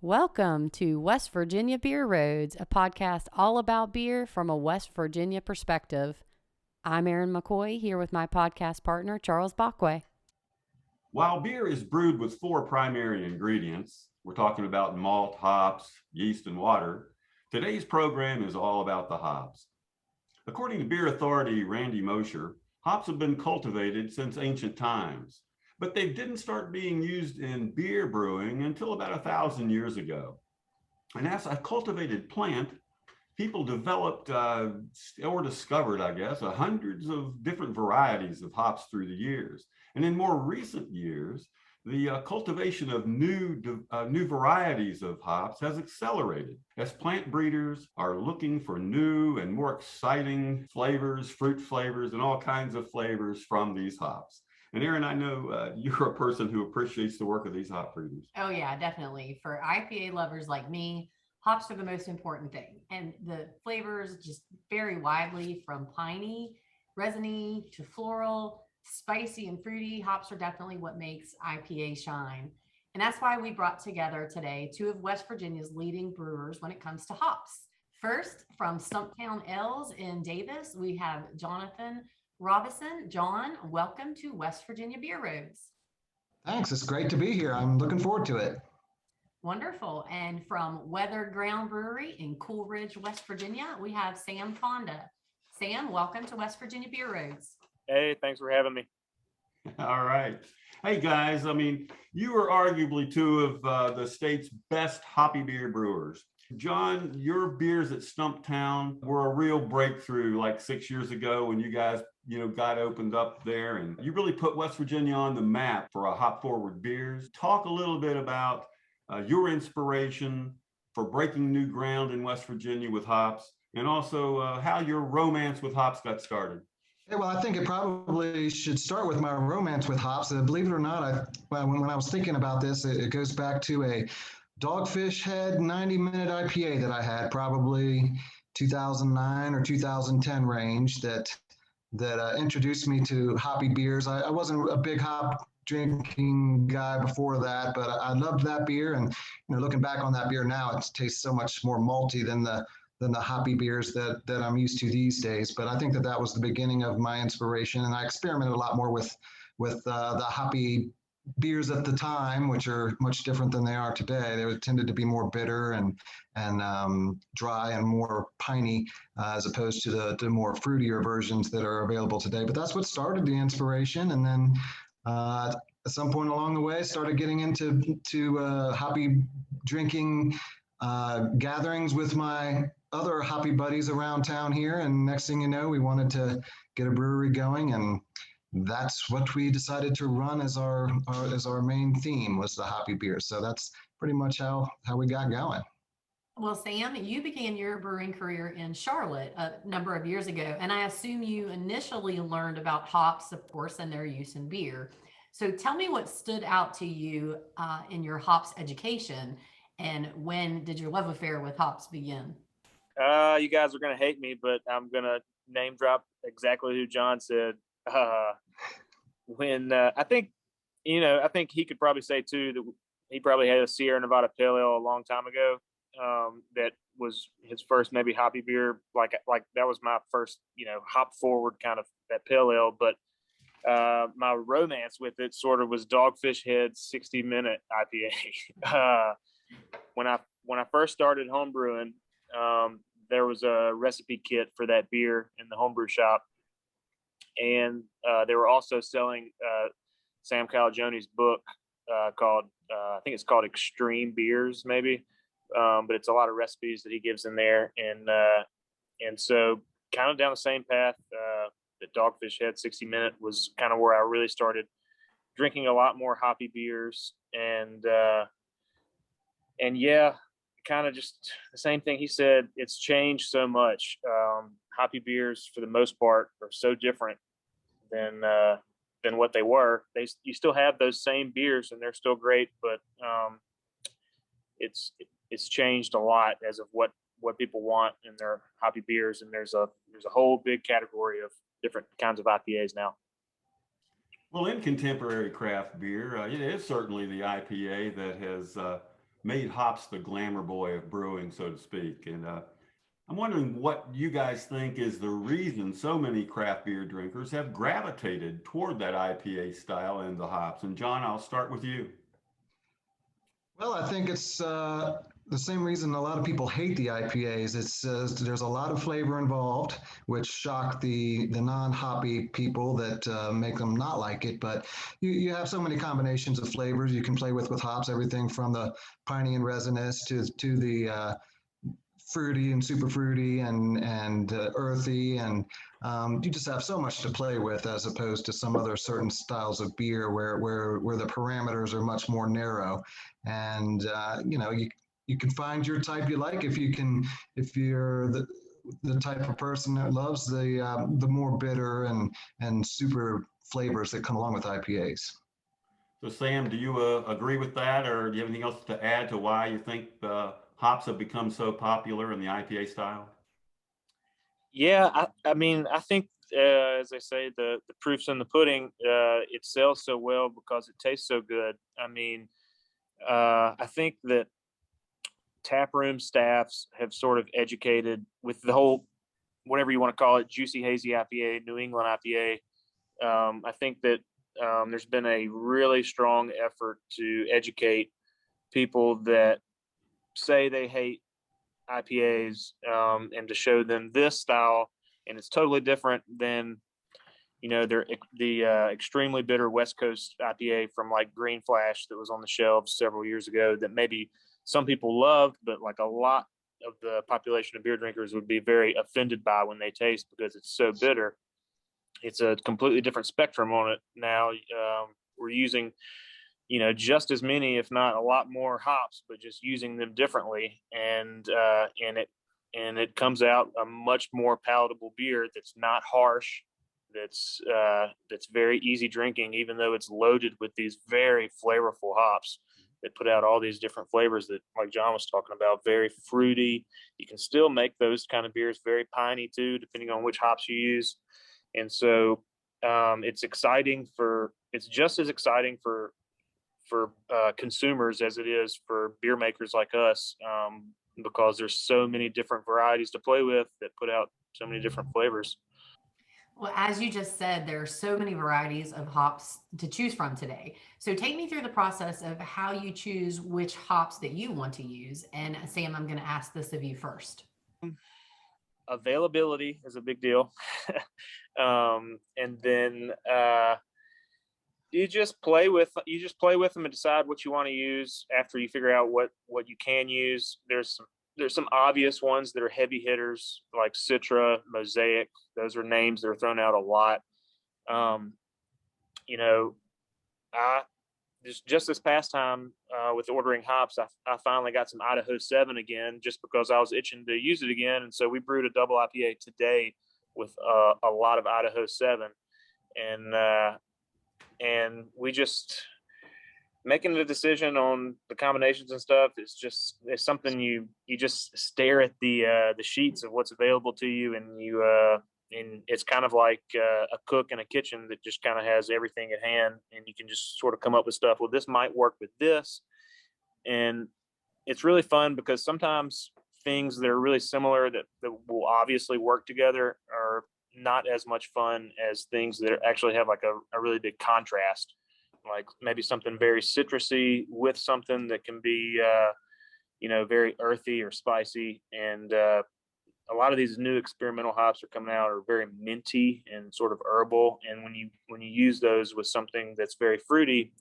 Welcome to West Virginia Beer Roads, a podcast all about beer from a West Virginia perspective. I'm Erin McCoy, here with my podcast partner, Charles Bockway. While beer is brewed with four primary ingredients, we're talking about malt, hops, yeast, and water, today's program is all about the hops. According to beer authority Randy Mosher, hops have been cultivated since ancient times, but they didn't start being used in beer brewing until about 1,000 years ago. And as a cultivated plant, people developed or discovered, hundreds of different varieties of hops through the years. And in more recent years, the cultivation of new varieties of hops has accelerated as plant breeders are looking for new and more exciting flavors, fruit flavors, and all kinds of flavors from these hops. And Erin, I know you're a person who appreciates the work of these hop breeders. Oh yeah, definitely. For IPA lovers like me, hops are the most important thing. And the flavors just vary widely from piney, resiny to floral, spicy and fruity. Hops are definitely what makes IPA shine. And that's why we brought together today two of West Virginia's leading brewers when it comes to hops. First, from Stumptown Ales in Davis, we have Jonathan Robeson. John, welcome to West Virginia Beer Roads. Thanks. It's great to be here. I'm looking forward to it. Wonderful. And from Weather Ground Brewery in Cool Ridge, West Virginia, we have Sam Fonda. Sam, welcome to West Virginia Beer Roads. Hey, thanks for having me. All right. Hey, guys, you are arguably two of the state's best hoppy beer brewers. John, your beers at Stumptown were a real breakthrough like 6 years ago when you guys, got opened up there, and you really put West Virginia on the map for a hop-forward beers. Talk a little bit about your inspiration for breaking new ground in West Virginia with hops, and also how your romance with hops got started. Yeah, well, I think it probably should start with my romance with hops. Believe it or not, when I was thinking about this, it goes back to a Dogfish Head 90-minute IPA that I had, probably 2009 or 2010 range, that introduced me to hoppy beers. I wasn't a big hop drinking guy before that, but I loved that beer. And looking back on that beer now, it tastes so much more malty than the hoppy beers that I'm used to these days. But I think that was the beginning of my inspiration, and I experimented a lot more with the hoppy beers at the time, which are much different than they are today. They tended to be more bitter and dry and more piney, as opposed to the more fruitier versions that are available today. But that's what started the inspiration, and then at some point along the way, started getting into hoppy drinking gatherings with my other hoppy buddies around town here. And next thing you know, we wanted to get a brewery going, and that's what we decided to run as our main theme, was the hoppy beer. So that's pretty much how we got going. Well, Sam, you began your brewing career in Charlotte a number of years ago, and I assume you initially learned about hops, of course, and their use in beer. So tell me what stood out to you in your hops education, and when did your love affair with hops begin? You guys are going to hate me, but I'm going to name drop exactly who John said. When I think he could probably say too that he probably had a Sierra Nevada Pale Ale a long time ago. That was his first maybe hoppy beer. Like that was my first, hop forward kind of that Pale Ale. But my romance with it sort of was Dogfish Head 60-minute IPA. When I first started homebrewing, there was a recipe kit for that beer in the homebrew shop. And they were also selling Sam Calagioni's book called, I think it's called Extreme Beers, maybe. But it's a lot of recipes that he gives in there. And so kind of down the same path, that Dogfish Head 60-minute was kind of where I really started drinking a lot more hoppy beers. And yeah, kind of just the same thing he said. It's changed so much. Hoppy beers, for the most part, are so different than what they were. You still have those same beers, and they're still great, but it's changed a lot as of what people want in their hoppy beers. And there's a whole big category of different kinds of IPAs now. Well, in contemporary craft beer, it is certainly the IPA that has made hops the glamour boy of brewing, so to speak. And I'm wondering what you guys think is the reason so many craft beer drinkers have gravitated toward that IPA style and the hops. And John, I'll start with you. Well, I think it's the same reason a lot of people hate the IPAs. It's there's a lot of flavor involved, which shock the non-hoppy people that make them not like it. But you have so many combinations of flavors you can play with hops, everything from the piney and resinous to the fruity and super fruity and earthy, and you just have so much to play with as opposed to some other certain styles of beer where the parameters are much more narrow. And you can find your type you like if you're the type of person that loves the more bitter and super flavors that come along with IPAs. So Sam, do you agree with that, or do you have anything else to add to why you think the hops have become so popular in the IPA style? Yeah, I mean, I think as I say, the proof's in the pudding. It sells so well because it tastes so good. I mean, I think that taproom staffs have sort of educated with the whole, whatever you want to call it, juicy hazy IPA, New England IPA. I think that there's been a really strong effort to educate people that say they hate IPAs, and to show them this style, and it's totally different than the extremely bitter West Coast IPA from like Green Flash that was on the shelves several years ago that maybe some people loved, but like a lot of the population of beer drinkers would be very offended by when they taste because it's so bitter. It's a completely different spectrum on it now. We're using just as many, if not a lot more hops, but just using them differently. And it comes out a much more palatable beer that's not harsh, that's very easy drinking, even though it's loaded with these very flavorful hops that put out all these different flavors that, like John was talking about, very fruity. You can still make those kind of beers very piney too, depending on which hops you use. And so it's just as exciting for consumers as it is for beer makers like us, because there's so many different varieties to play with that put out so many different flavors. Well, as you just said, there are so many varieties of hops to choose from today. So take me through the process of how you choose which hops that you want to use. And Sam, I'm going to ask this of you first. Availability is a big deal. And then you just play with them and decide what you want to use after you figure out what you can use. There's some obvious ones that are heavy hitters like Citra, Mosaic. Those are names that are thrown out a lot. Just this past time with ordering hops, I finally got some Idaho 7 again, just because I was itching to use it again. And so we brewed a double IPA today with a lot of Idaho 7. And we just making the decision on the combinations and stuff. It's something you just stare at the sheets of what's available to you, and it's kind of like a cook in a kitchen that just kind of has everything at hand, and you can just sort of come up with stuff. Well, this might work with this, and it's really fun because sometimes things that are really similar that will obviously work together are not as much fun as things that actually have like a really big contrast, like maybe something very citrusy with something that can be very earthy or spicy. And a lot of these new experimental hops are coming out are very minty and sort of herbal, and when you use those with something that's very fruity,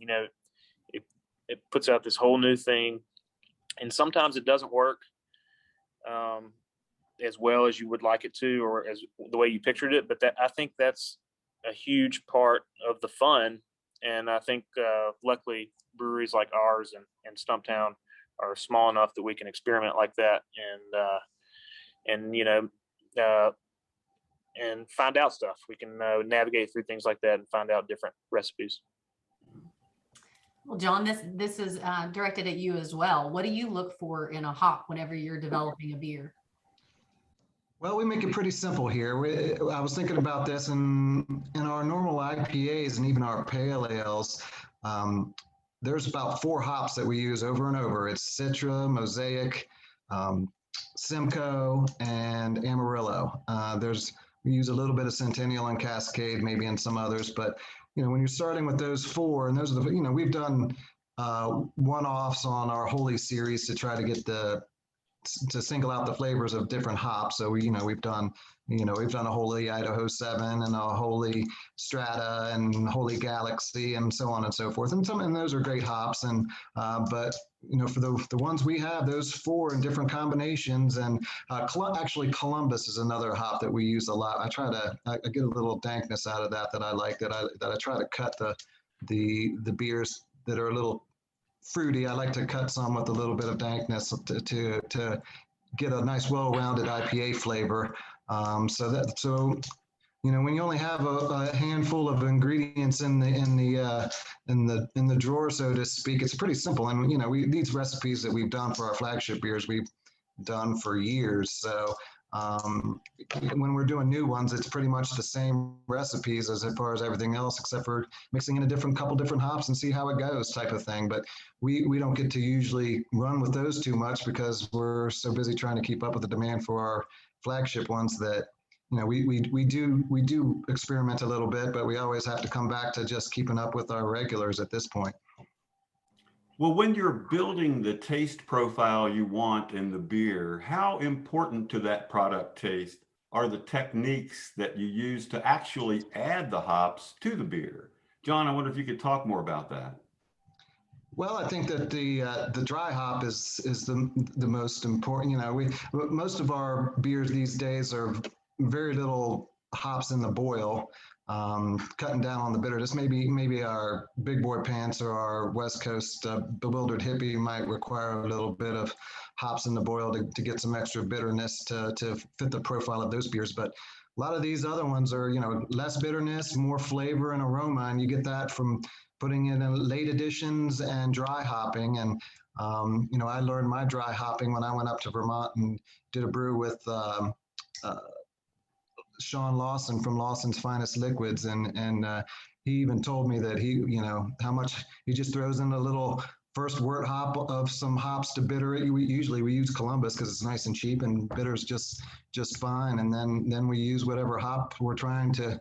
it puts out this whole new thing. And sometimes it doesn't work as well as you would like it to, or as the way you pictured it. But I think that's a huge part of the fun. And I think luckily breweries like ours and Stumptown are small enough that we can experiment like that and find out stuff. We can navigate through things like that and find out different recipes. Well, John, this is directed at you as well. What do you look for in a hop whenever you're developing a beer? Well, we make it pretty simple here. I was thinking about this in our normal IPAs and even our pale ales. there's about 4 hops that we use over and over. It's Citra, Mosaic, Simcoe, and Amarillo. We use a little bit of Centennial and Cascade, maybe in some others, but when you're starting with those 4, and those are the, we've done one-offs on our Holy series to try to get to single out the flavors of different hops. So we've done a Holy Idaho 7 and a Holy Strata and Holy Galaxy and so on and so forth. And those are great hops. And but for the ones we have, those 4 in different combinations. And actually Columbus is another hop that we use a lot. I get a little dankness out of that I like, that I try to cut the beers that are a little fruity. I like to cut some with a little bit of dankness to get a nice, well-rounded IPA flavor. So when you only have a handful of ingredients in the drawer, so to speak, it's pretty simple. And these recipes that we've done for our flagship beers, we've done for years. So when we're doing new ones, it's pretty much the same recipes as far as everything else, except for mixing in a couple different hops and see how it goes, type of thing. But we don't get to usually run with those too much because we're so busy trying to keep up with the demand for our flagship ones that we do experiment a little bit, but we always have to come back to just keeping up with our regulars at this point. Well, when you're building the taste profile you want in the beer, how important to that product taste are the techniques that you use to actually add the hops to the beer? John, I wonder if you could talk more about that. Well, I think that the dry hop is the most important. Most of our beers these days are very little hops in the boil. Cutting down on the bitterness. Maybe our big boy pants or our West Coast bewildered hippie might require a little bit of hops in the boil to get some extra bitterness to fit the profile of those beers. But a lot of these other ones are, less bitterness, more flavor and aroma, and you get that from putting it in late additions and dry hopping. And I learned my dry hopping when I went up to Vermont and did a brew with Sean Lawson from Lawson's Finest Liquids, and he even told me that how much he just throws in a little first wort hop of some hops to bitter it. We use Columbus because it's nice and cheap, and bitter's just fine. And then we use whatever hop we're trying to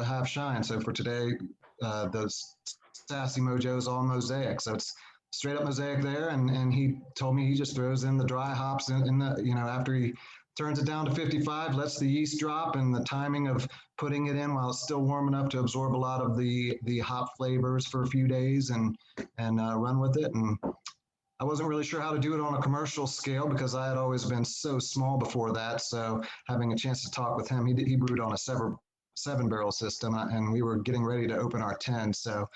have shine. So for today, those Sassy Mojo is all Mosaic, so it's straight up Mosaic there. And he told me he just throws in the dry hops in the after he turns it down to 55, lets the yeast drop, and the timing of putting it in while it's still warm enough to absorb a lot of the hop flavors for a few days and run with it. And I wasn't really sure how to do it on a commercial scale because I had always been so small before that. So having a chance to talk with him, he brewed on a 7-barrel system, and we were getting ready to open our 10. So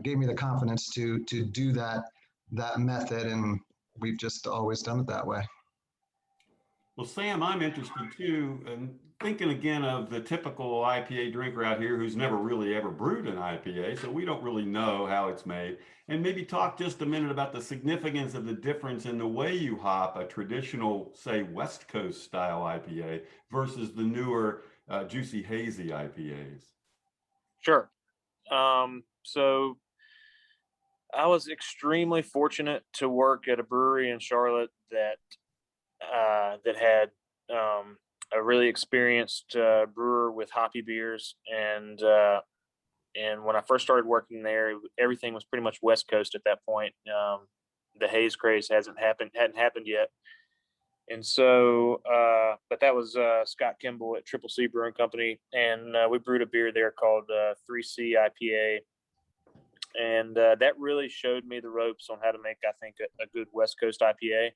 gave me the confidence to do that method, and we've just always done it that way. Well, Sam, I'm interested too, and thinking again of the typical IPA drinker out here who's never really ever brewed an IPA, so we don't really know how it's made. And maybe talk just a minute about the significance of the difference in the way you hop a traditional, say, West Coast style IPA versus the newer juicy hazy IPAs. Sure. So I was extremely fortunate to work at a brewery in Charlotte that had a really experienced brewer with hoppy beers, and when I first started working there, everything was pretty much West Coast at that point. The haze craze hadn't happened yet, and so but that was Scott Kimball at Triple C Brewing Company, and we brewed a beer there called 3C IPA. And that really showed me the ropes on how to make, I think, a good West Coast IPA.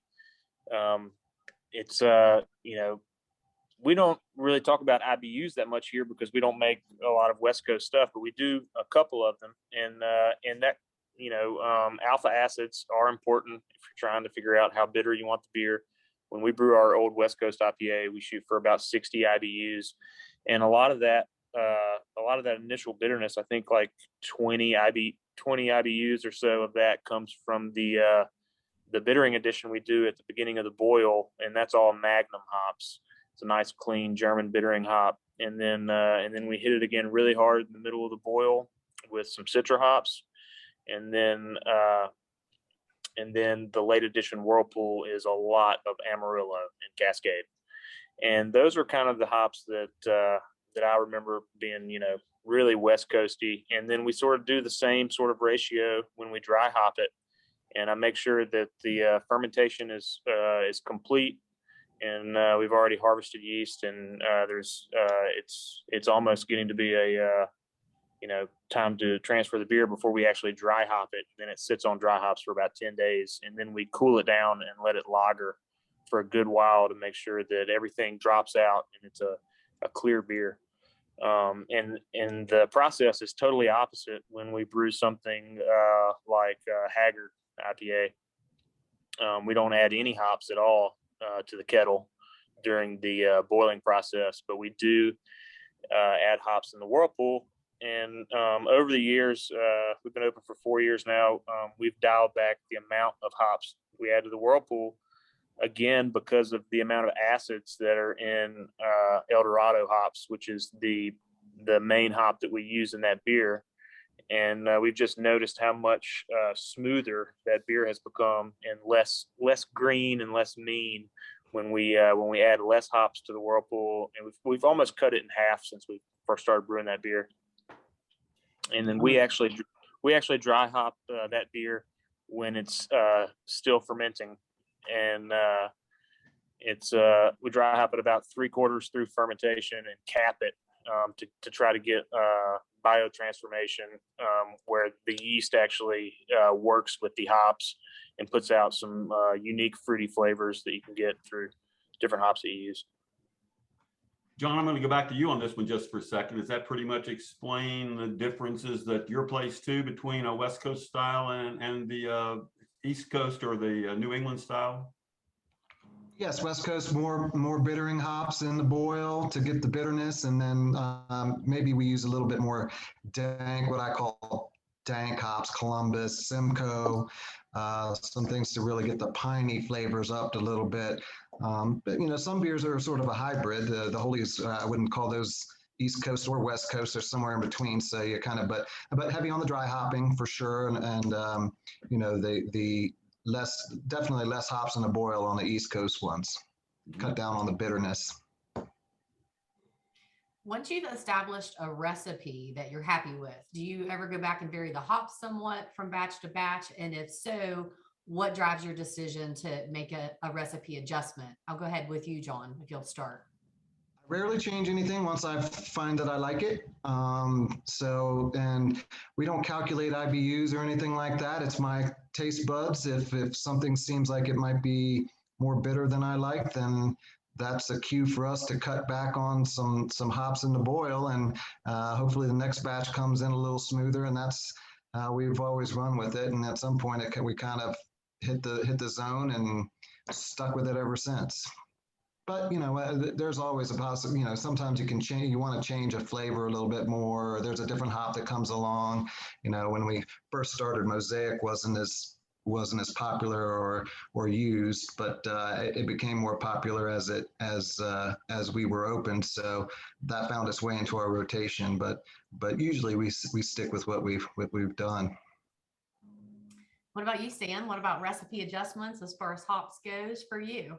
It's we don't really talk about IBUs that much here because we don't make a lot of West Coast stuff, but we do a couple of them. And that, alpha acids are important if you're trying to figure out how bitter you want the beer. When we brew our old West Coast IPA, we shoot for about 60 IBUs, and a lot of that initial bitterness, I think like 20 IBUs or so of that comes from the bittering addition we do at the beginning of the boil, and that's all Magnum hops. It's a nice, clean German bittering hop, and then we hit it again really hard in the middle of the boil with some Citra hops, and then the late edition Whirlpool is a lot of Amarillo and Cascade. And those are kind of the hops that I remember being, really West Coasty. And then we sort of do the same sort of ratio when we dry hop it. And I make sure that the fermentation is complete, and we've already harvested yeast, and it's almost getting to be a time to transfer the beer before we actually dry hop it. Then it sits on dry hops for about 10 days, and then we cool it down and let it lager for a good while to make sure that everything drops out and it's a clear beer. And the process is totally opposite when we brew something like Haggard IPA. We don't add any hops at all to the kettle during the boiling process, but we do add hops in the Whirlpool. And over the years, we've been open for 4 years now. We've dialed back the amount of hops we add to the Whirlpool, again, because of the amount of acids that are in El Dorado hops, which is the main hop that we use in that beer. And we've just noticed how much smoother that beer has become, and less green and less mean when we add less hops to the Whirlpool. And we've almost cut it in half since we first started brewing that beer. And then we actually dry hop that beer when it's still fermenting, and we dry hop it about 3/4 through fermentation and cap it to try to get biotransformation, where the yeast actually works with the hops and puts out some unique fruity flavors that you can get through different hops that you use. John, I'm going to go back to you on this one just for a second. Does that pretty much explain the differences that your place too between a West Coast style and the East Coast or the New England style? Yes, West Coast, more bittering hops in the boil to get the bitterness, and then maybe we use a little bit more dank, what I call dank hops, Columbus, Simcoe, some things to really get the piney flavors up a little bit. But some beers are sort of a hybrid. The Holies, I wouldn't call those East Coast or West Coast, or somewhere in between. So you kind of, but heavy on the dry hopping for sure, and the definitely less hops in the boil on the East Coast ones. Cut down on the bitterness. Once you've established a recipe that you're happy with, do you ever go back and vary the hops somewhat from batch to batch? And if so, what drives your decision to make a recipe adjustment? I'll go ahead with you, John, if you'll start. I rarely change anything once I find that I like it. And we don't calculate IBUs or anything like that. It's my taste buds. If something seems like it might be more bitter than I like, then that's a cue for us to cut back on some hops in the boil, and hopefully the next batch comes in a little smoother. And that's we've always run with it. And at some point, we kind of hit the zone and stuck with it ever since. But there's always a possibility. Sometimes you can change. You want to change a flavor a little bit more. Or there's a different hop that comes along. When we first started, Mosaic wasn't as popular or used, but it became more popular as we were open. So that found its way into our rotation. But usually we stick with what we've done. What about you, Stan? What about recipe adjustments as far as hops goes for you?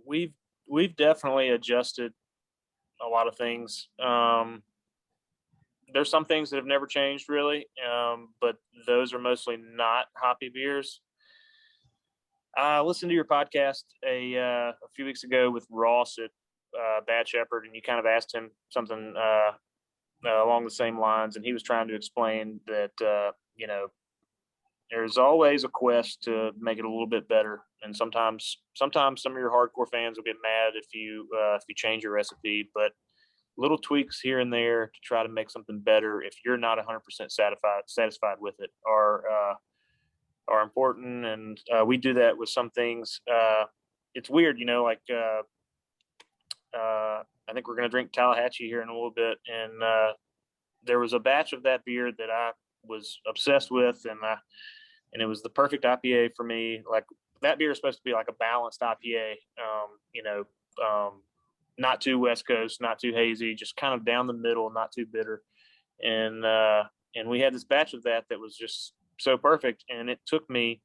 We've definitely adjusted a lot of things. There's some things that have never changed really, but those are mostly not hoppy beers. I listened to your podcast a few weeks ago with Ross at Bad Shepherd, and you kind of asked him something along the same lines, and he was trying to explain that there's always a quest to make it a little bit better, and sometimes some of your hardcore fans will get mad if you change your recipe, but little tweaks here and there to try to make something better, if you're not 100% satisfied with it, are important. And we do that with some things. It's weird, I think we're going to drink Tallahatchie here in a little bit, and there was a batch of that beer that I was obsessed with, and it was the perfect IPA for me. Like, that beer is supposed to be like a balanced IPA, not too West Coast, not too hazy, just kind of down the middle, not too bitter. and we had this batch of that was just so perfect, and it took me.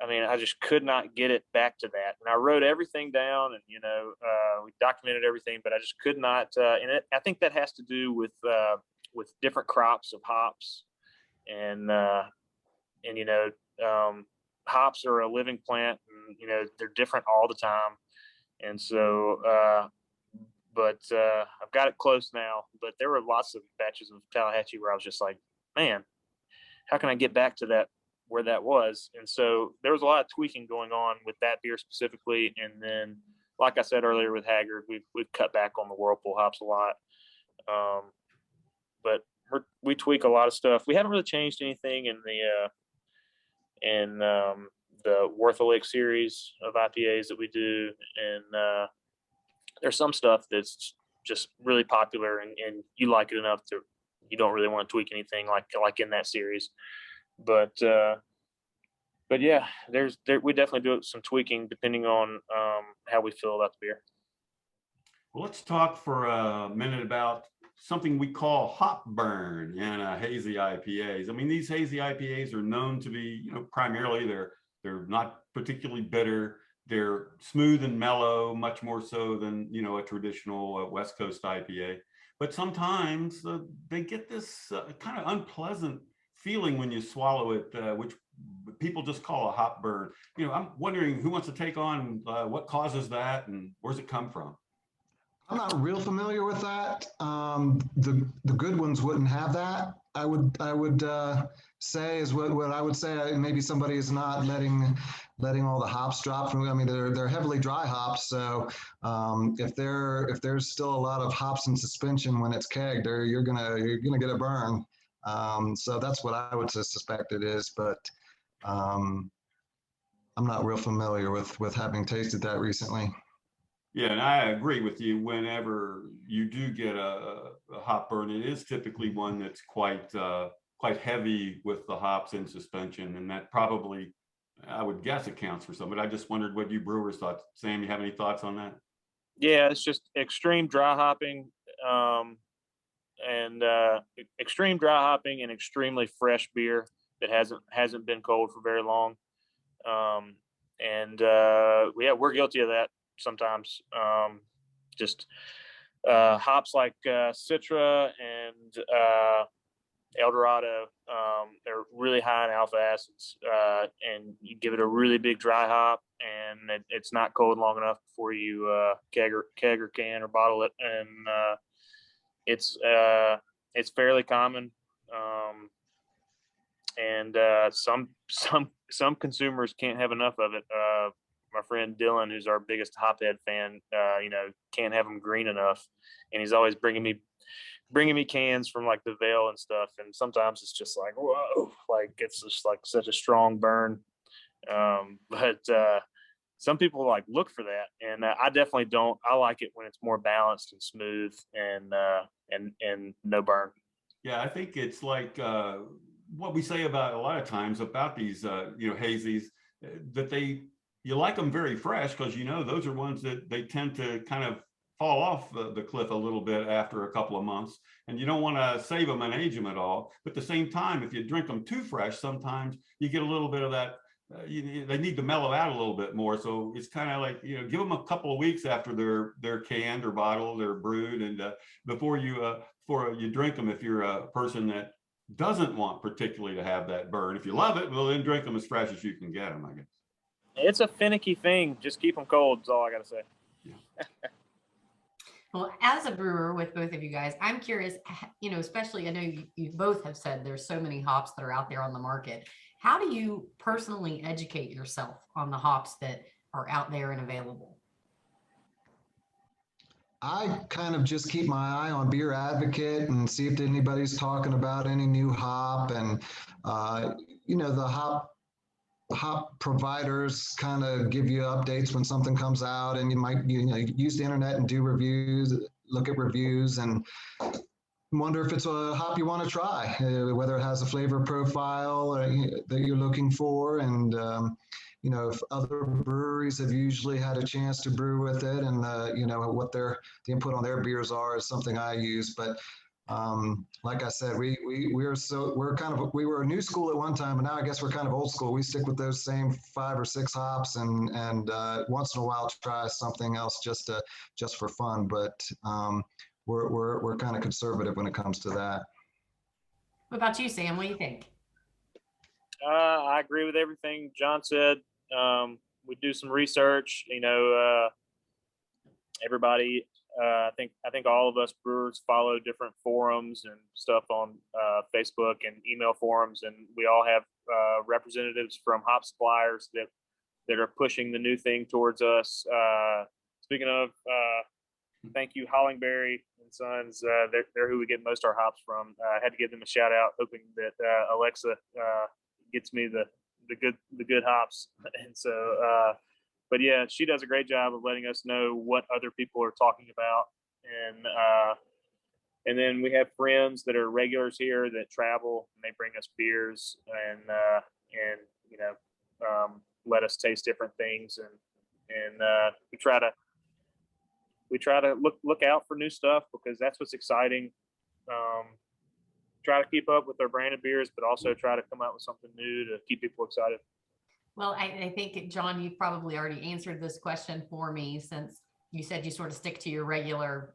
I mean, I just could not get it back to that. And I wrote everything down, and we documented everything, but I just could not. I think that has to do with different crops of hops, and hops are a living plant, and they're different all the time. And so, but I've got it close now. But there were lots of batches of Tallahatchie where I was just like, man, how can I get back to that where that was? And so there was a lot of tweaking going on with that beer specifically. And then, like I said earlier with Haggard, we've cut back on the Whirlpool hops a lot. But we tweak a lot of stuff. We haven't really changed anything in the Wortholic series of IPAs that we do. And there's some stuff that's just really popular, and you like it enough to, you don't really want to tweak anything like in that series. But yeah, we definitely do some tweaking depending on how we feel about the beer. Well, let's talk for a minute about something we call hop burn in hazy IPAs. I mean, these hazy IPAs are known to be, primarily they're not particularly bitter. They're smooth and mellow, much more so than, a traditional West Coast IPA. But sometimes they get this kind of unpleasant feeling when you swallow it, which people just call a hop burn. I'm wondering who wants to take on what causes that and where's it come from? I'm not real familiar with that. The good ones wouldn't have that. I would say is what I would say. Maybe somebody is not letting all the hops drop from. I mean, they're heavily dry hops, so if there's still a lot of hops in suspension when it's kegged, you're gonna get a burn. So that's what I would suspect it is, but I'm not real familiar with having tasted that recently. Yeah, and I agree with you. Whenever you do get a hop burn, it is typically one that's quite heavy with the hops in suspension, and that probably, I would guess, accounts for some. But I just wondered what you brewers thought. Sam, you have any thoughts on that? Yeah, it's just extreme dry hopping, and extreme dry hopping and extremely fresh beer that hasn't been cold for very long. We're guilty of that sometimes. Just hops like Citra and El Dorado, they're really high in alpha acids, and you give it a really big dry hop, and it's not cold long enough before you keg or can or bottle it, and it's fairly common. And some consumers can't have enough of it. My friend Dylan, who's our biggest hophead fan, can't have them green enough, and he's always bringing me cans from like the Vale and stuff. And sometimes it's just like, whoa, like it's just like such a strong burn. But some people like look for that, and I definitely don't. I like it when it's more balanced and smooth and no burn. Yeah, I think it's like what we say about a lot of times about these hazies, that you like them very fresh because those are ones that they tend to kind of fall off the cliff a little bit after a couple of months, and you don't want to save them and age them at all. But at the same time, if you drink them too fresh, sometimes you get a little bit of that. They need to mellow out a little bit more. So it's kind of like, give them a couple of weeks after they're canned or bottled or brewed, and before you drink them, if you're a person that doesn't want particularly to have that burn. If you love it, well, then drink them as fresh as you can get them, I guess. It's a finicky thing. Just keep them cold is all I got to say. Yeah. Well, as a brewer with both of you guys, I'm curious, especially I know you both have said there's so many hops that are out there on the market. How do you personally educate yourself on the hops that are out there and available? I kind of just keep my eye on Beer Advocate and see if anybody's talking about any new hop, and the hop providers kind of give you updates when something comes out, and you might use the internet and do reviews, look at reviews, and wonder if it's a hop you want to try, whether it has a flavor profile that you're looking for, and if other breweries have usually had a chance to brew with it, and what the input on their beers are is something I use. But Like I said, we were a new school at one time, but now I guess we're kind of old school. We stick with those same 5 or 6 hops, and once in a while try something else just for fun. But we're kind of conservative when it comes to that. What about you, Sam? What do you think? I agree with everything John said. We do some research. Everybody. I think all of us brewers follow different forums and stuff on Facebook and email forums, and we all have representatives from hop suppliers that are pushing the new thing towards us. Speaking of, thank you, Hollingberry and Sons. They're who we get most of our hops from. I had to give them a shout out, hoping that Alexa gets me the good hops. And so, but yeah, she does a great job of letting us know what other people are talking about, and then we have friends that are regulars here that travel, and they bring us beers and let us taste different things, and we try to look out for new stuff, because that's what's exciting. Try to keep up with our branded beers, but also try to come out with something new to keep people excited. Well, I think, John, you've probably already answered this question for me, since you said you sort of stick to your regular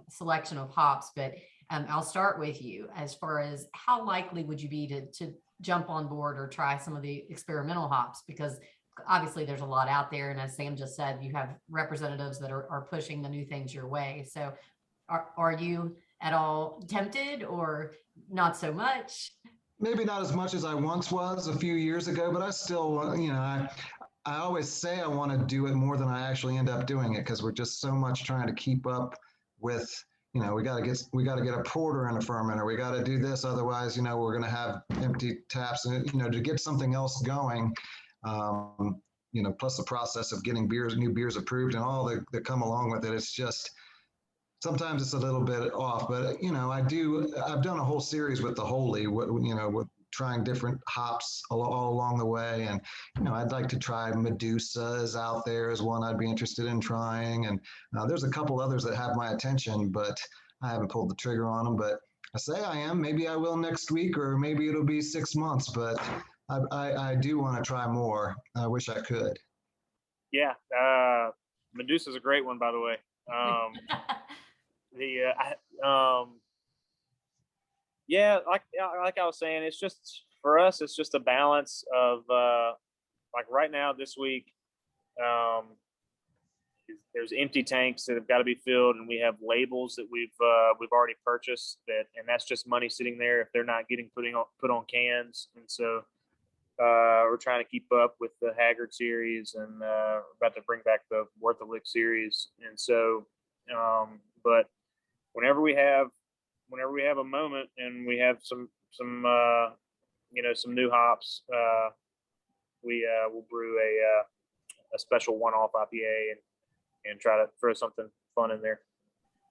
selection of hops, but I'll start with you. As far as how likely would you be to jump on board or try some of the experimental hops? Because obviously there's a lot out there. And as Sam just said, you have representatives that are pushing the new things your way. So are you at all tempted, or not so much? Maybe not as much as I once was a few years ago, but I still, I always say I want to do it more than I actually end up doing it, because we're just so much trying to keep up with, we got to get a porter in a fermenter. We got to do this. Otherwise, we're going to have empty taps, and, to get something else going, plus the process of getting new beers approved and all that come along with it. It's just, sometimes it's a little bit off, but I've done a whole series with the Holy, with trying different hops all along the way. And, I'd like to try Medusa is out there as one I'd be interested in trying. And there's a couple others that have my attention, but I haven't pulled the trigger on them. But I say I am. Maybe I will next week, or maybe it'll be 6 months, but I do want to try more. I wish I could. Yeah. Medusa's a great one, by the way. Like I was saying, it's just, for us, it's just a balance of like right now this week, there's empty tanks that have got to be filled, and we have labels that we've already purchased, and that's just money sitting there if they're not getting put on cans. And so we're trying to keep up with the Haggard series, and about to bring back the Worth of Lick series. And so but whenever we have a moment and we have some new hops, we'll brew a special one-off IPA and try to throw something fun in there.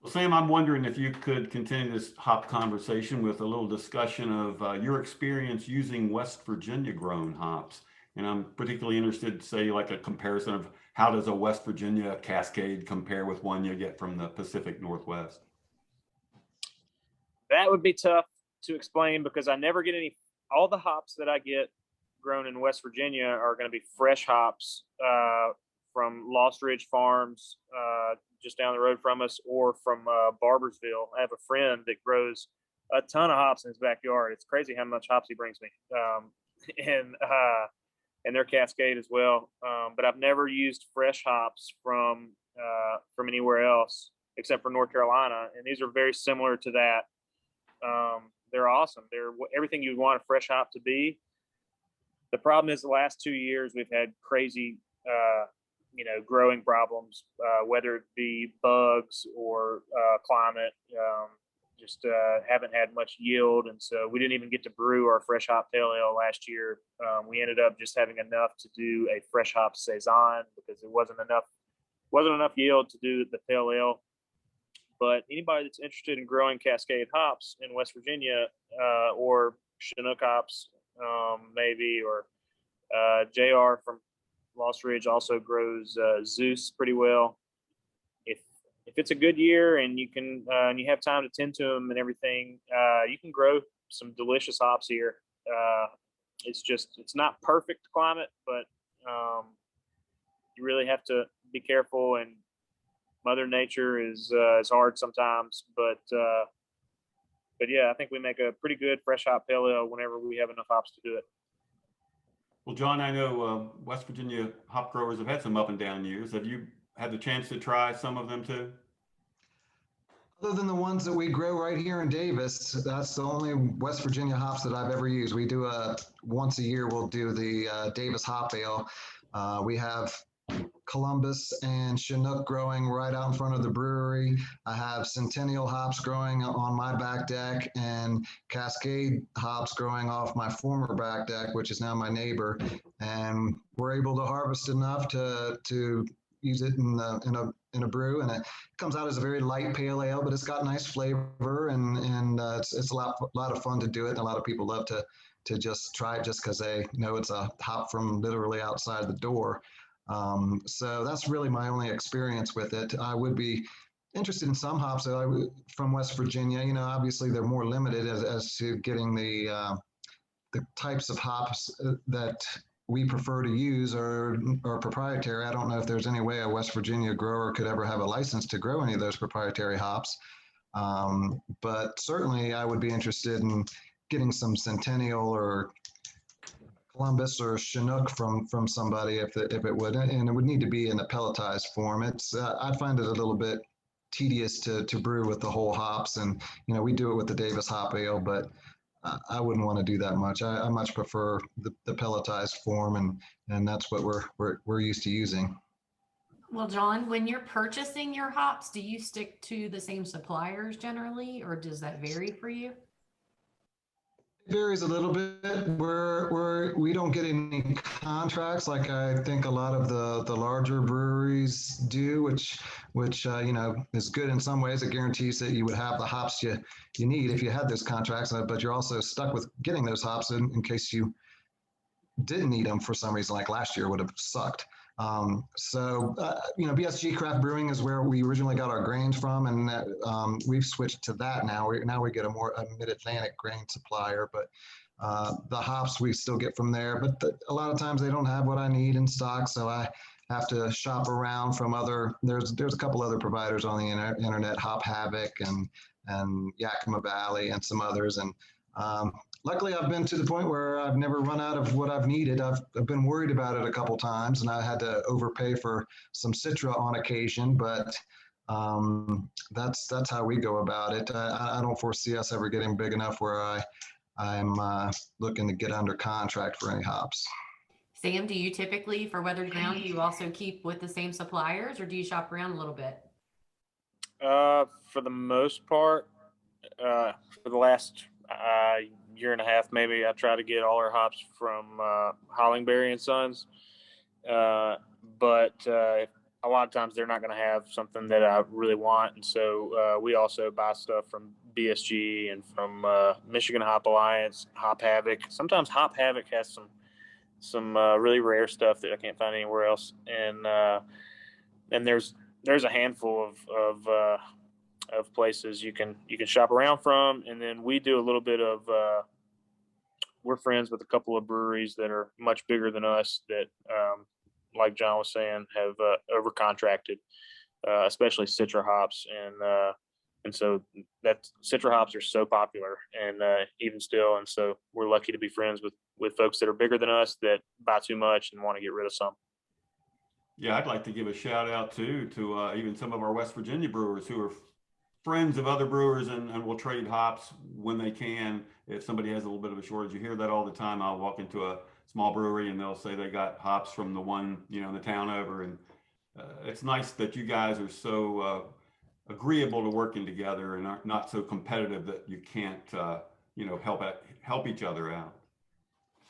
Well, Sam, I'm wondering if you could continue this hop conversation with a little discussion of your experience using West Virginia grown hops. And I'm particularly interested to say, like, a comparison of how does a West Virginia Cascade compare with one you get from the Pacific Northwest? That would be tough to explain, because I never get all the hops that I get grown in West Virginia are going to be fresh hops from Lost Ridge Farms, just down the road from us, or from Barbersville. I have a friend that grows a ton of hops in his backyard. It's crazy how much hops he brings me. And their Cascade as well. But I've never used fresh hops from anywhere else except for North Carolina. And these are very similar to that. They're awesome. They're everything you want a fresh hop to be. The problem is the last 2 years we've had crazy, growing problems, whether it be bugs or climate. Just haven't had much yield, and so we didn't even get to brew our fresh hop pale ale last year. We ended up just having enough to do a fresh hop saison, because it wasn't enough yield to do the pale ale. But anybody that's interested in growing Cascade hops in West Virginia, or Chinook hops, maybe, or JR from Lost Ridge also grows Zeus pretty well. if it's a good year and you can and you have time to tend to them and everything, you can grow some delicious hops here. It's not perfect climate, but you really have to be careful, and Mother Nature is hard sometimes, but yeah, I think we make a pretty good fresh hop pale ale whenever we have enough hops to do it. Well, John, I know West Virginia hop growers have had some up and down years. Have you had the chance to try some of them too? Other than the ones that we grow right here in Davis, that's the only West Virginia hops that I've ever used. We do once a year, we'll do the Davis Hop Ale. We have Columbus and Chinook growing right out in front of the brewery. I have Centennial hops growing on my back deck and Cascade hops growing off my former back deck, which is now my neighbor. And we're able to harvest enough to use it in a brew, and it comes out as a very light pale ale, but it's got nice flavor, and it's a lot of fun to do it. And a lot of people love to just try it just because they know it's a hop from literally outside the door. So that's really my only experience with it. I would be interested in some hops from West Virginia. You know, obviously they're more limited as to getting the types of hops that we prefer to use are proprietary. I don't know if there's any way a West Virginia grower could ever have a license to grow any of those proprietary hops. But certainly I would be interested in getting some Centennial or Columbus or Chinook from somebody if it would, and it would need to be in a pelletized form. I'd find it a little bit tedious to brew with the whole hops, and you know we do it with the Davis Hop Ale, but I wouldn't want to do that much. I much prefer the pelletized form, and that's what we're used to using. Well, John, when you're purchasing your hops, do you stick to the same suppliers generally, or does that vary for you? It varies a little bit. We don't get any contracts like I think a lot of the larger breweries do, which you know is good in some ways. It guarantees that you would have the hops you need if you had those contracts, but you're also stuck with getting those hops in case you didn't need them for some reason, like last year would have sucked. You know, BSG Craft Brewing is where we originally got our grains from, and we've switched to that now. We get a mid-Atlantic grain supplier, but the hops we still get from there. But a lot of times they don't have what I need in stock, so I have to shop around from other. There's a couple other providers on the internet, Hop Havoc and Yakima Valley and some others, and luckily, I've been to the point where I've never run out of what I've needed. I've been worried about it a couple times, and I had to overpay for some Citra on occasion, but that's how we go about it. I don't foresee us ever getting big enough where I'm looking to get under contract for any hops. Sam, do you typically, for weathered ground, do you also keep with the same suppliers, or do you shop around a little bit? For the most part, for the last year and a half, maybe, I try to get all our hops from Hollingberry and Sons. But a lot of times they're not going to have something that I really want. And so we also buy stuff from BSG and from Michigan Hop Alliance, Hop Havoc. Sometimes Hop Havoc has some really rare stuff that I can't find anywhere else. And there's a handful of places you can shop around from. And then we do a little bit of we're friends with a couple of breweries that are much bigger than us that like John was saying have over contracted especially Citra hops, and so that Citra hops are so popular and even still, and so we're lucky to be friends with folks that are bigger than us that buy too much and want to get rid of some. Yeah, I'd like to give a shout out too to even some of our West Virginia brewers who are friends of other brewers and will trade hops when they can. If somebody has a little bit of a shortage, you hear that all the time. I'll walk into a small brewery and they'll say they got hops from the one, you know, in the town over. And it's nice that you guys are so agreeable to working together and are not so competitive that you can't, you know, help each other out.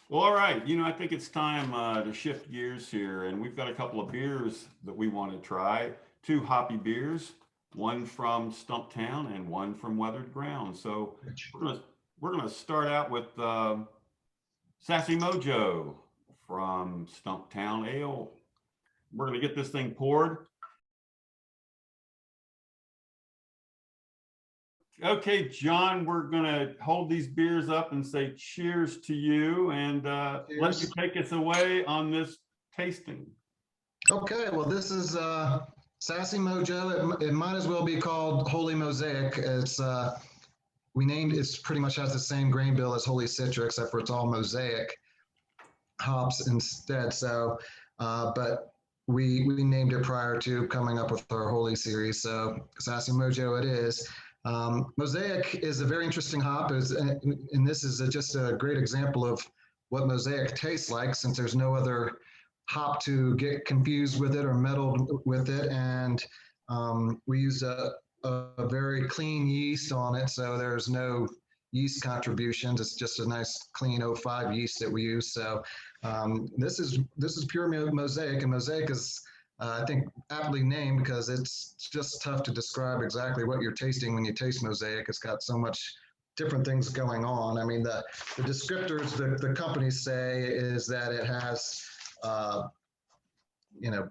Well, all right. You know, I think it's time to shift gears here, and we've got a couple of beers that we want to try. 2 hoppy beers, one from Stumptown and one from Weathered Ground. So we're gonna start out with Sassy Mojo from Stumptown Ale. We're gonna get this thing poured. Okay, John, we're going to hold these beers up and say cheers to you and let you take us away on this tasting. Okay, well, this is Sassy Mojo. It might as well be called Holy Mosaic. It's we named it's pretty much has the same grain bill as Holy Citra, except for it's all Mosaic hops instead. So, but we named it prior to coming up with our Holy series. So Sassy Mojo it is. Mosaic is a very interesting hop, and this is just a great example of what Mosaic tastes like, since there's no other hop to get confused with it or meddled with it. And we use a very clean yeast on it, so there's no yeast contributions. It's just a nice clean 05 yeast that we use. So this is pure Mosaic, and Mosaic is I think aptly named because it's just tough to describe exactly what you're tasting when you taste Mosaic. It's got so much different things going on. I mean, the descriptors the companies say is that it has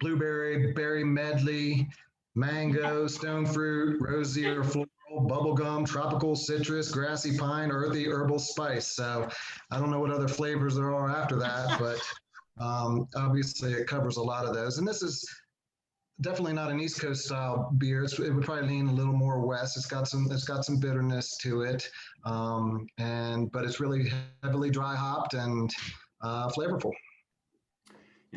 blueberry, berry medley, mango, stone fruit, rosy or floral, bubblegum, tropical citrus, grassy pine, earthy, herbal spice. So I don't know what other flavors there are after that, but obviously it covers a lot of those. And this is definitely not an East Coast style beer. It would probably lean a little more west. It's got some bitterness to it, but it's really heavily dry hopped and flavorful.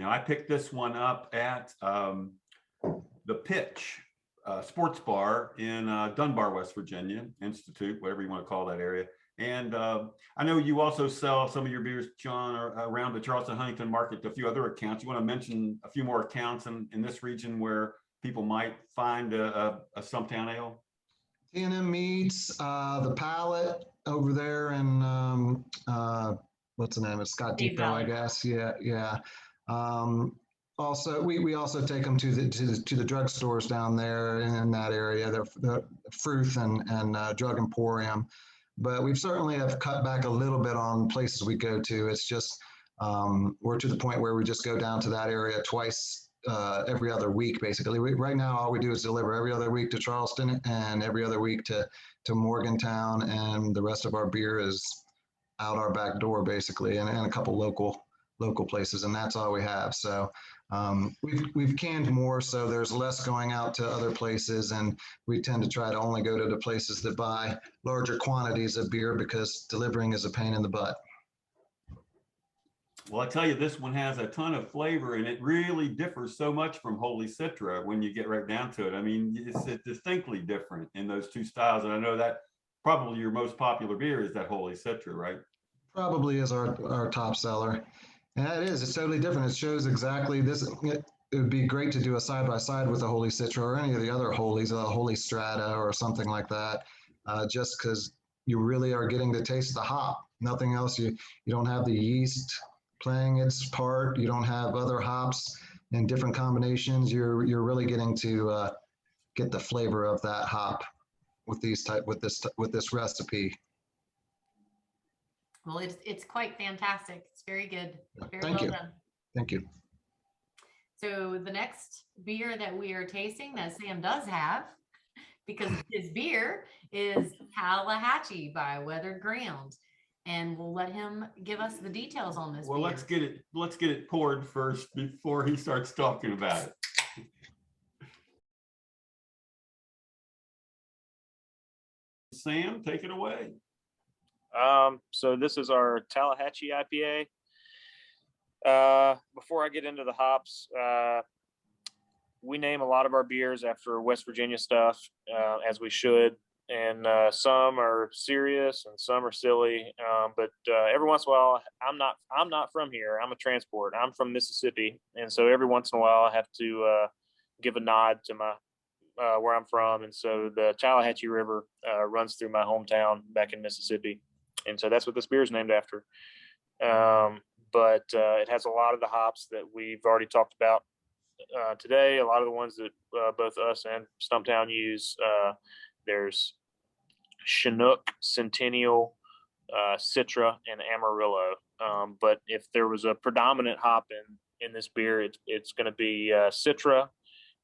I picked this one up at the Pitch Sports Bar in Dunbar, West Virginia, Institute, whatever you want to call that area. And I know you also sell some of your beers, John, around the Charleston Huntington market to a few other accounts. You want to mention a few more accounts in this region where people might find a Stumptown Ale? T&M Meats, the Palette over there, and what's the name? It's Scott Depot, I guess. Yeah. Also, we also take them to the drugstores down there in that area, the Fruth and Drug Emporium. But we've certainly have cut back a little bit on places we go to. It's just we're to the point where we just go down to that area twice every other week, basically. Right now, all we do is deliver every other week to Charleston and every other week to Morgantown, and the rest of our beer is out our back door, basically, and a couple local places, and that's all we have. So we've canned more, so there's less going out to other places, and we tend to try to only go to the places that buy larger quantities of beer because delivering is a pain in the butt. Well, I tell you, this one has a ton of flavor, and it really differs so much from Holy Citra when you get right down to it. I mean, it's distinctly different in those two styles, and I know that probably your most popular beer is that Holy Citra, right? Probably is our top seller. Yeah, it is. It's totally different. It shows exactly this. It would be great to do a side by side with the Holy Citra or any of the other Holies, Holy Strata or something like that, just because you really are getting to taste the hop. Nothing else. You don't have the yeast playing its part. You don't have other hops in different combinations. You're really getting to get the flavor of that hop with this recipe. Well, it's quite fantastic. It's very good. Very Thank well you. done. Thank you. So the next beer that we are tasting that Sam does have, because his beer, is Tallahatchie by Weathered Ground. And we'll let him give us the details on this. Well, beer. let's get it poured first before he starts talking about it. Sam, take it away. So this is our Tallahatchie IPA. Before I get into the hops, we name a lot of our beers after West Virginia stuff, as we should. And some are serious and some are silly. But every once in a while, I'm not from here. I'm a transport. I'm from Mississippi, and so every once in a while, I have to give a nod to my where I'm from. And so the Tallahatchie River runs through my hometown back in Mississippi, and so that's what this beer is named after. But it has a lot of the hops that we've already talked about today. A lot of the ones that both us and Stumptown use. There's Chinook, Centennial, Citra, and Amarillo. But if there was a predominant hop in this beer, it's going to be Citra,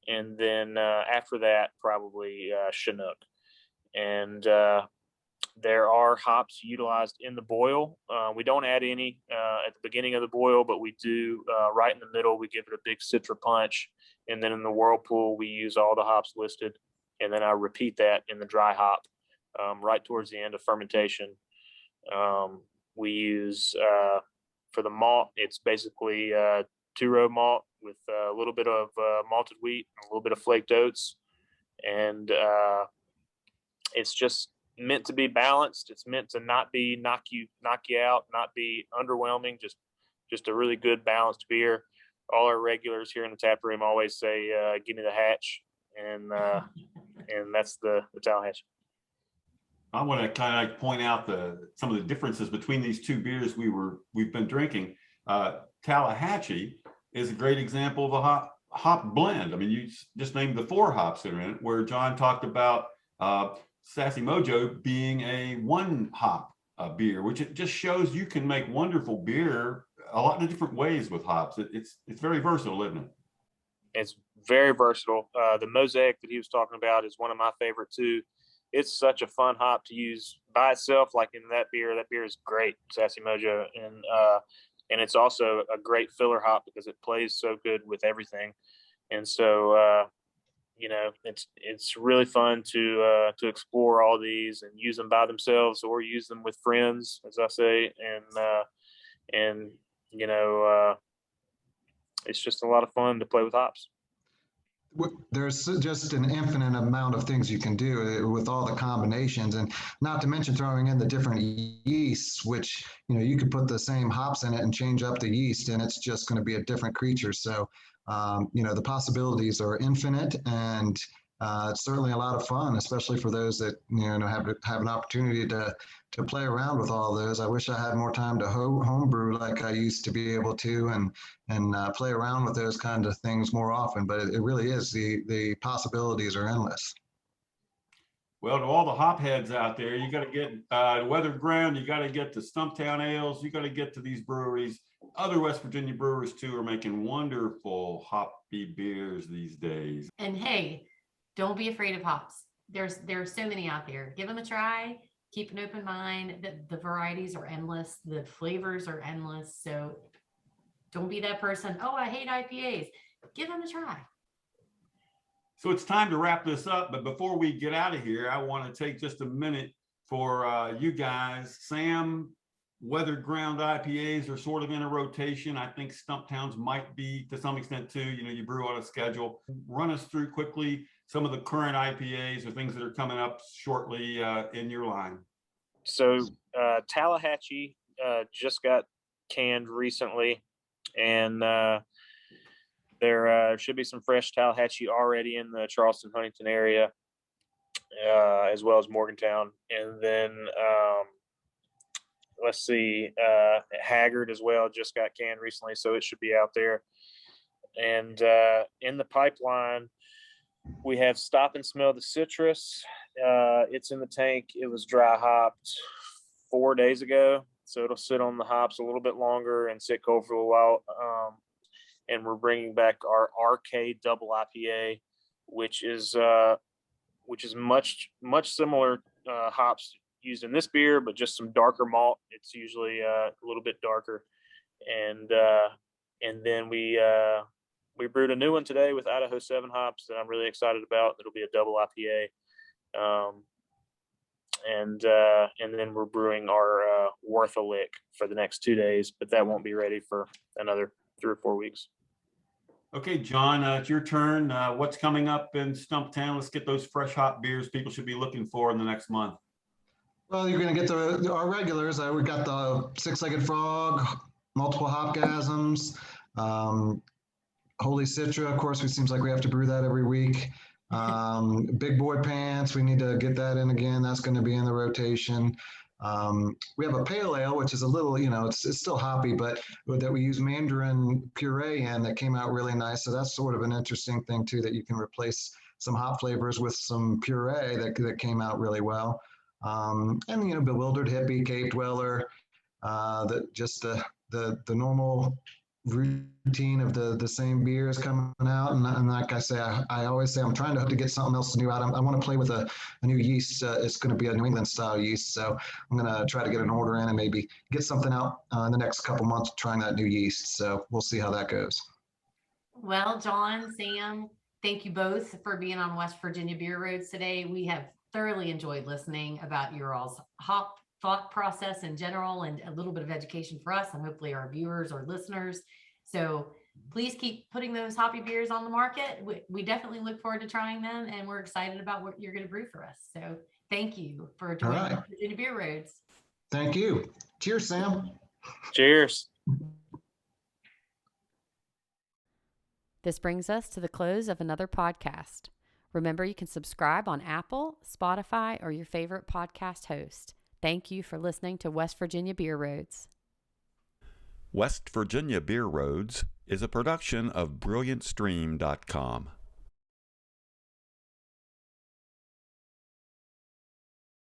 and then after that, probably Chinook. And there are hops utilized in the boil. We don't add any at the beginning of the boil, but we do right in the middle. We give it a big citra punch. And then in the whirlpool, we use all the hops listed. And then I repeat that in the dry hop right towards the end of fermentation. We use, for the malt, it's basically two-row malt with a little bit of malted wheat and a little bit of flaked oats. And it's just meant to be balanced. It's meant to not be knock you out, not be underwhelming. Just a really good balanced beer. All our regulars here in the tap room always say, "Give me the hatch," and that's the Tallahatchie. I want to kind of point out some of the differences between these two beers we've been drinking. Tallahatchie is a great example of a hop blend. I mean, you just named the 4 hops that are in it, where John talked about Sassy Mojo being a 1 hop beer, which it just shows you can make wonderful beer a lot of different ways with hops. It's very versatile, isn't it? It's very versatile. The Mosaic that he was talking about is one of my favorite too. It's such a fun hop to use by itself, like in that beer. That beer is great, Sassy Mojo, and it's also a great filler hop because it plays so good with everything. And so, it's really fun to explore all these and use them by themselves or use them with friends, as I say, and it's just a lot of fun to play with hops. There's just an infinite amount of things you can do with all the combinations, and not to mention throwing in the different yeasts, which, you could put the same hops in it and change up the yeast and it's just going to be a different creature. So, the possibilities are infinite, and it's certainly a lot of fun, especially for those that, have an opportunity to play around with all those. I wish I had more time to homebrew like I used to be able to, and play around with those kinds of things more often. But it really is, the possibilities are endless. Well, to all the hop heads out there, you got to get Weathered Ground, you got to get to Stumptown Ales, you got to get to these breweries. Other West Virginia brewers too are making wonderful hoppy beers these days. And hey, don't be afraid of hops. There's so many out there. Give them a try. Keep an open mind. The varieties are endless. The flavors are endless. So don't be that person. Oh, I hate IPAs. Give them a try. So it's time to wrap this up. But before we get out of here, I want to take just a minute for you guys. Sam, Weathered Ground IPAs are sort of in a rotation. I think Stumptowns might be to some extent too. You brew on a schedule. Run us through quickly some of the current IPAs or things that are coming up shortly in your line. So Tallahatchie just got canned recently, and there should be some fresh Tallahatchie already in the Charleston, Huntington area, as well as Morgantown. And then let's see, Haggard as well just got canned recently, so it should be out there. And in the pipeline, we have Stop and Smell the Citrus. It's in the tank. It was dry hopped 4 days ago, so it'll sit on the hops a little bit longer and sit cold for a while. And we're bringing back our RK Double IPA, which is much similar hops used in this beer, but just some darker malt. It's usually a little bit darker, and then we brewed a new one today with Idaho 7 hops that I'm really excited about. It'll be a double IPA, and then we're brewing our Worth a Lick for the next 2 days, but that won't be ready for another 3 or 4 weeks. Okay, John, it's your turn. What's coming up in Stumptown? Let's get those fresh hop beers people should be looking for in the next month. Well, you're going to get our regulars. We got the Six-Legged Frog, Multiple Hopgasms, Holy Citra. Of course, it seems like we have to brew that every week. Big Boy Pants, we need to get that in again. That's going to be in the rotation. We have a pale ale, which is a little, it's still hoppy, but that we use mandarin puree in that came out really nice. So that's sort of an interesting thing too, that you can replace some hop flavors with some puree that came out really well. And Bewildered Hippie, Cave Dweller, the normal routine of the same beers coming out. And like I say, I always say I'm trying to get something else new out. I want to play with a new yeast. It's going to be a New England style yeast. So I'm going to try to get an order in and maybe get something out in the next couple months trying that new yeast. So we'll see how that goes. Well, John, Sam, thank you both for being on West Virginia Beer Roads today. We have thoroughly enjoyed listening about your all's hop thought process in general and a little bit of education for us and hopefully our viewers or listeners. So please keep putting those hoppy beers on the market. We definitely look forward to trying them, and we're excited about what you're going to brew for us. So thank you for joining Virginia Beer Roads. Thank you. Cheers, Sam. Cheers. This brings us to the close of another podcast. Remember, you can subscribe on Apple, Spotify, or your favorite podcast host. Thank you for listening to West Virginia Beer Roads. West Virginia Beer Roads is a production of BrilliantStream.com.